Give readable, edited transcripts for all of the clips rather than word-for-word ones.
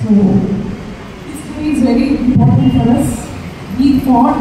So this day is very important for us. We fought,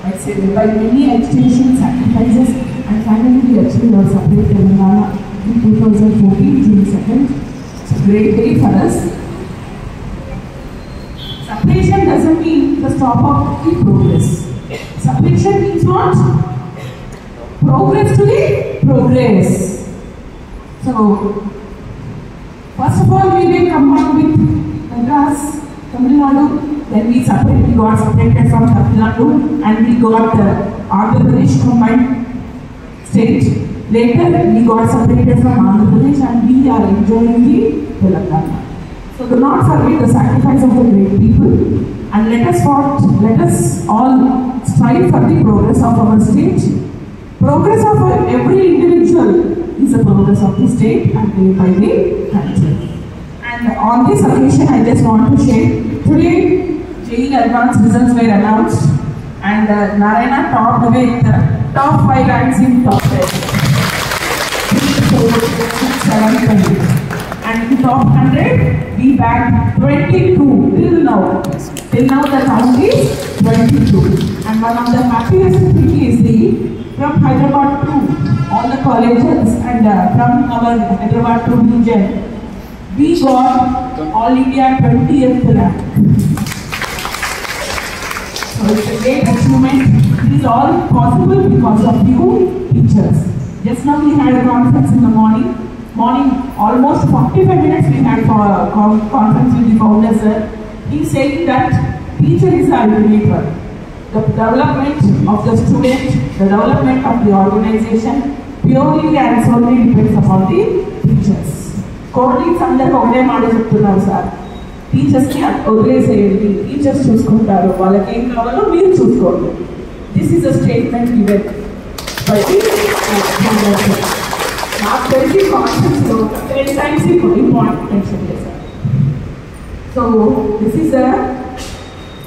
I'd say, by many agitation sacrifices, and finally we achieved our separate Telangana in 2014, June 2nd. It's a great day for us. Separation doesn't mean the stop of the progress. Separation means what? Progress to the progress. So, first of all, we will combine with Madras, Tamil Nadu, then we got separated from Tamil Nadu, and we got Andhra Pradesh combined state. Later, we got separated from Andhra Pradesh, and we are enjoying the Telangana. So do not forget the sacrifice of the great people, and let us all strive for the progress of our state. Progress of every individual is the progress of the state and by the country. And on this occasion, I just want to share, today JEE advanced results were announced, and Narayana topped with top 5 ranks in top 10. And in top 100, we bagged 22 till now. Till now the count is 22. And one of the happiest thing is from Hyderabad to all the colleges and from our Hyderabad to region, we got All India 20th rank. So it's a great achievement. It is all possible because of you teachers. Just now we had a conference in the morning, almost 45 minutes we had for a conference with the founder sir. He said that teacher is the ultimate one. The development of the student, the development of the organization purely and solely depends upon the teachers. Colleagues అందరికి ఒకటే మాట చెప్తున్నారు sir, టీచర్స్కి వదిలేసేయండి, teachers చూసుకుంటారు, వాళ్ళకి ఏం కావాలో మీరు చూసుకోండి. This is a statement given by the founder. నాకు తెలిసి కాన్ఫరెన్స్లో 10 times ఇంపార్టెంట్ మెన్షన్ చేశారు. So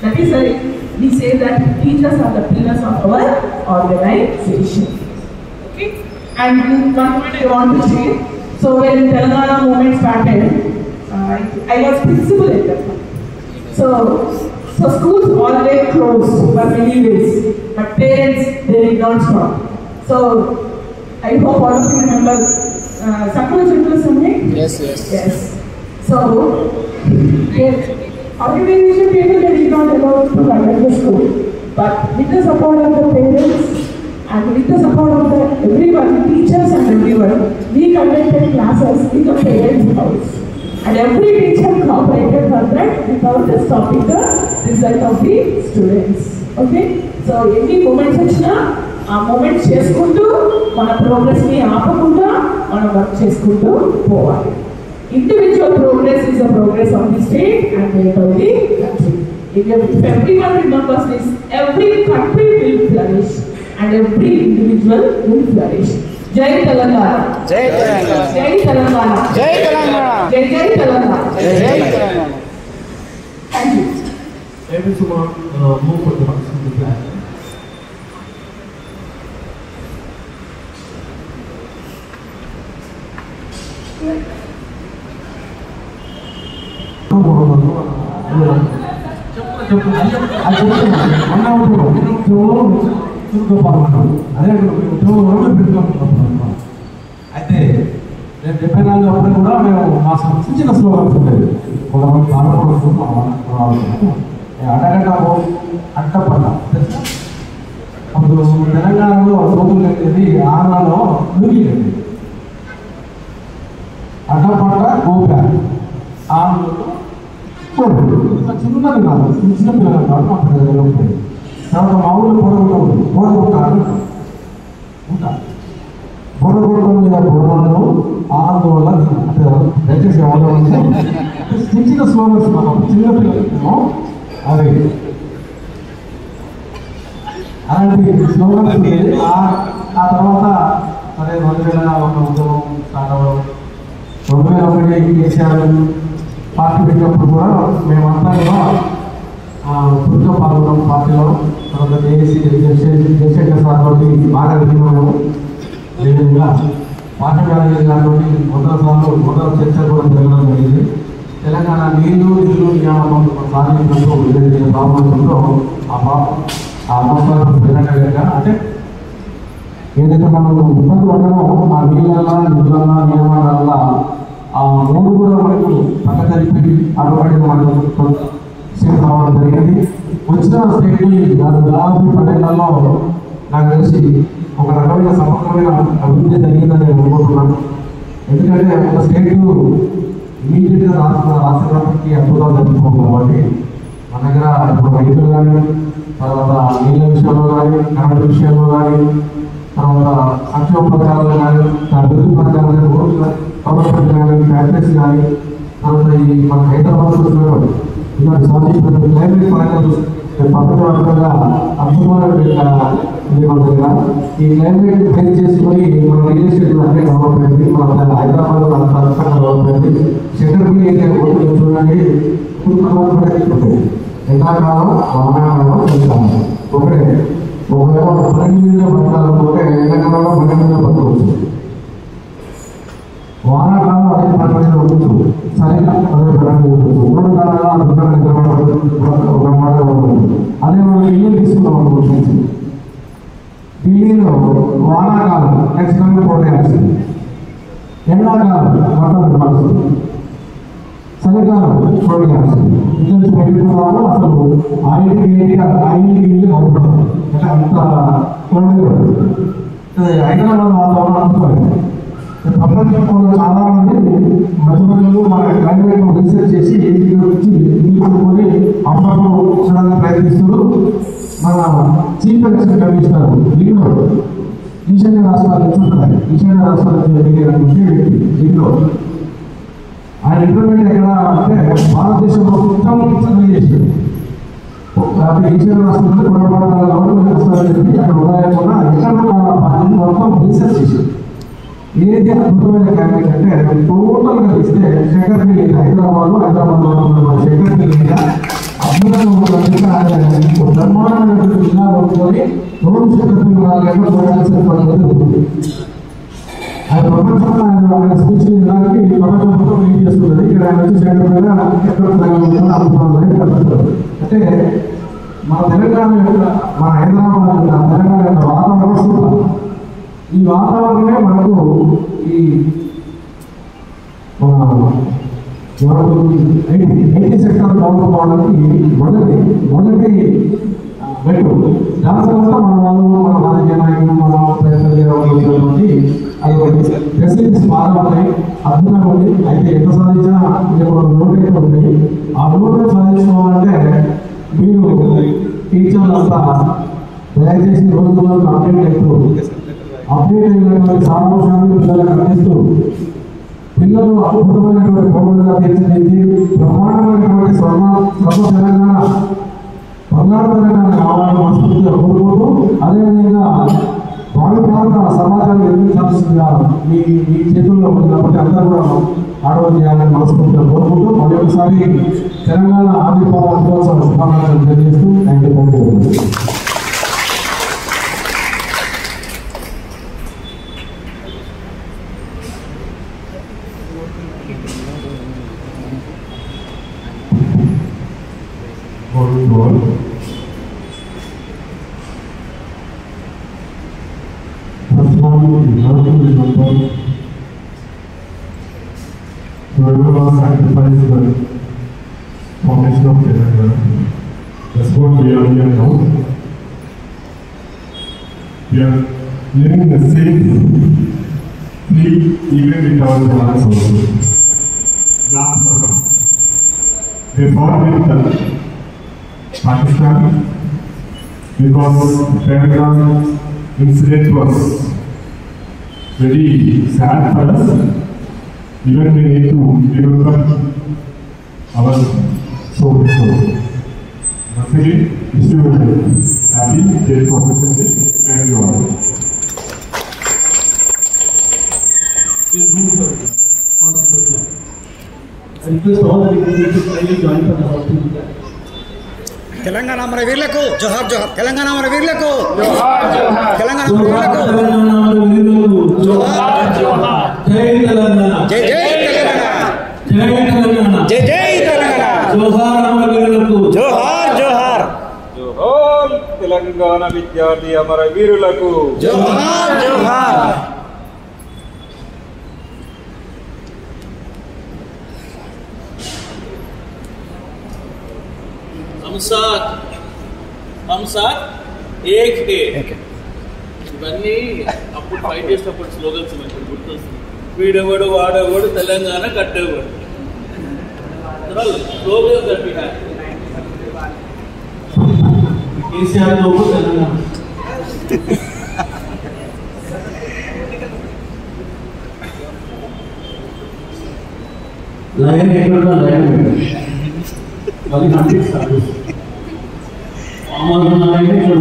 that is we say that teachers are the pillars of our organization. Okay? And one point I want to share. So when Telangana movement started, I was principal at that time. So schools always closed for many days, but parents, they did not stop. So I hope all of you remember Sakura Children's Assembly? Yes. So organization people, they did not allow to conduct the school, but with the support of the parents and with the support of everyone, teachers and everyone, we conducted classes in the parents' house, and every teacher cooperated for that without stopping the result of the students. Okay, so any moments వచ్చినా ఆ moments చేసుకుంటూ మన ప్రోగ్రెస్ని ఆపకుండా మనం work చేసుకుంటూ పోవాలి. Individual progress is the progress of the state and made of the country. If everyone remembers this, every country will flourish and every individual will flourish. Jai Telangana! Jai Telangana! Jai Telangana! Jai Telangana! Jai Telangana! Jai Telangana! Thank you. Every Suma move for the plan. అయితే నేను 74 అప్పుడు కూడా మేము మా చిన్న slogans ఉండేది. కొంతమంది బాధపడుతూ అడగట అట్టపడ్డ అప్పుడు తెలంగాణలో రోజులు అనేది ఆంధ్రలో ముగిలేదు. అడ్డపడ్డ గోప ఆంధ్రలో చిన్నది కాదు, చిన్న పిల్లలు కాదు, మా పిల్లలు ఉంటుంది. తర్వాత మా ఊళ్ళో గోడగొట్టాలి ఉంటా గోడగొట్టం మీద గోడలు ఆందోళన అంటే దయచేసి ఎవరో చిన్న స్లోగన్స్ మనం చిన్నపిల్లలు అది అలాంటి స్లోగన్స్. ఆ తర్వాత అదే 2001 ఉద్యమం స్టార్ట్ అవ్వడం, 2001 కేసీఆర్ పార్టీ పెట్టినప్పుడు కూడా మేమంతా కూడా చురుగ్గా పాల్గొన్నాం పార్టీలో. తర్వాత జేఏసీ జయశంకర్ సార్ తోటి బాగా విన్నాము. అదేవిధంగా పార్టీ మేనేజర్ గారితో మొదటి చర్చలు కూడా జరగడం జరిగింది. తెలంగాణ నీళ్లు నిధులు నియామకం సాధించినప్పుడు ఏదైతే ప్రాబ్లమ్స్ ఉందో ఆ ప్రాబ్లం ప్రజెంట్ అంటే ఏదైతే మనం ఇబ్బంది పడ్డామో ఆ నీళ్ళ నిధులన్నా నియమాల ఆ మూడు కూడా మనకు పక్క జరిపి ఆటోమేటిక్గా మనకు సేఫ్ అవ్వడం జరిగింది. వచ్చిన స్టేట్ని దాదాపు 10 ఏళ్లలో నాకు తెలిసి ఒక రకమైన సమగ్రమైన అభివృద్ధి జరిగిందని నేను అనుకుంటున్నాను. ఎందుకంటే ఒక స్టేట్ ఇమీడియట్గా రాష్ట్రానికి అద్భుతాలు జరుగుతుంది కాబట్టి మన దగ్గర ఇప్పుడు రైతులు కానీ, తర్వాత నీళ్ళ విషయంలో కానీ, కరెంటు విషయంలో కానీ, తర్వాత సంక్షేమ పథకాలు కానీ, అభివృద్ధి పథకాలు కానీ, గవర్నమెంట్ కానీ, ఫ్యాక్టరీస్ కానీ, తర్వాత ఈ మన హైదరాబాద్ ఇలాంటి సాధించిన క్లైమేట్ పరంగా ప్రపంచవ్యాప్తంగా అద్భుతమైన ఈ క్లైమేట్ ఫేస్ చేసుకొని మన రియల్ ఎస్టేట్ అంటే డెవలప్ అయింది. మన హైదరాబాద్ డెవలప్ అయింది. సెంట్రల్ ఏరియా చూడండి ఎండాకాలం వానాకాలం చలికాలం ఒకటే. ఒకవేళ 12 బతకాలనుకుంటే ఎండాకాలంలో 12 బతకవచ్చు, వానాకాలం అదే 12 ఉండొచ్చు, చలికాలం అదే 12 ఉండొచ్చు, 3 కాలంలో అదే మనం ఇల్లు తీసుకున్నాం అనుకోవచ్చు. ఢిల్లీలో వానాకాలం ఖచ్చితంగా పోటేయాల్సింది, ఎండాకాలం వర్షం పడుతుంది, చలికాలం పోటేయాల్సింది. ఇల్లు పెట్టుకున్నాము అసలు ఐదు ఇల్లు అవపడదు అంటే అంత కోడి హైదరాబాద్ వాతావరణం అనుకోలేదు. ప్రపంచంలో చాలా మంది మధ్యమధ్యలో మన క్లైమేట్ రీసెర్చ్ చేసి తీసుకొని అప్పుడప్పుడు చూడడానికి ప్రయత్నిస్తారు. మన చీఫ్ ఎలక్షన్ కమిషనర్ ఈశాన్య రాష్ట్రాలు చూస్తారు. ఈశాన్య రాష్ట్రాలు దీంట్లో ఆయన ఇంటర్మీడియట్ ఎక్కడ అంటే భారతదేశంలో మొత్తం సర్వే చేశారు. అంటే ఈశాన్య రాష్ట్రంలో కొడపడాలని చెప్పి అక్కడ ఉదయకుండా ఎక్కడ మొత్తం రీసెర్చ్ చేశారు. ఏది అద్భుతమైన క్యాండిడేట్ అంటే టోటల్గా ఇస్తే శంకర్పల్లి హైదరాబాద్లో శంకర్పల్లి అద్భుతంగా బ్రహ్మాండమైన జిల్లా ఉంటుకొని 2 శంకర్పల్లి రాలేకపోతే ఆయన ప్రపంచంలో ఆయన స్పీచ్ ఇవ్వడానికి ప్రపంచం మొత్తం వెయిట్ చేస్తున్నది. ఇక్కడ ఆయన వచ్చి శంకర్పల్లి అంటే మన తెలంగాణ యొక్క మన హైదరాబాద్ తెలంగాణ యొక్క వాతావరణం ఈ వాతావరణమే మనకు ఈ ఐటీ సెక్టర్ డెవలప్ అవడానికి మొదటి మెట్టు. దాని తర్వాత మన వాళ్ళు మన రాజకీయ నాయకులు మన ప్రయత్నం చేయడానికి అది ఫెసిలిటీస్ బాగా ఉన్నాయి, అద్భుతంగా ఉంది. అయితే ఎంత సాధించినా లోటు అయితే ఉన్నాయి. ఆ లోటు సాధించుకోవాలంటే మీరు టీచర్లు అంతా దయచేసి రోజు అప్డేట్ అవుతూ అప్డేట్ అయినటువంటి సామర్థ్యాన్ని పిల్లలకు అందిస్తూ పిల్లలు అద్భుతమైనటువంటి పౌరులుగా తీర్చిదిద్ది బ్రహ్మాండమైనటువంటి స్వర్ణ తెలంగాణ బంగారు తెలంగాణ కావాలని మనస్ఫూర్తిగా కోరుకుంటూ అదేవిధంగా భారత సమాజాన్ని నిర్మించాల్సిందిగా మీ చేతుల్లో ఉంది కాబట్టి అందరూ కూడా ఆడవాళ్ళు చేయాలని మనస్ఫూర్తిగా కోరుకుంటూ మరి ఒకసారి తెలంగాణ ఆవిర్భావ దినోత్సవ శుభాకాంక్షలు తెలియజేస్తూ thank you. Whoever sacrificed the formation of Telangana, that's what we are here now. We are living in a safe, free, even with our plans also. Last month, they fought with Pakistan because Pahalgam incident was very sad for us. Even we need to remember our soul. Once again, wish you a happy day for President. Thank you all. I request all the people to kindly join for the hospital. Telangana అమర వీరులకు జోహార్ జోహార్. తెలంగాణ అమర వీరులకు జోహార్ జోహార్. తెలంగాణ అమర వీరులకు జోహార్ జోహార్. జై తెలంగాణ. జై జై తెలంగాణ. జై తెలంగాణ. జై జై తెలంగాణ. జోహార్ అమరవీరులకు. జోహార్ జోహార్. జోహార్ తెలంగాణ విద్యార్థి అమరవీరులకు. జోహార్ జోహార్. हम साथ एक है. ఇవన్నీ అప్పుడు ఫైట్ చేసినప్పుడు స్లోగన్స్ మనకు గుర్తొస్తుంది. వీడెవడు వాడేవాడు తెలంగాణ కట్టేవాడు. స్లోగన్స్ అంటే కేసీఆర్ లోపు తెలంగాణ. లైన్ ఎక్కడ లైన్ మళ్ళీ 100 స్టార్ట్. అమలు లైన్ ఎక్కడ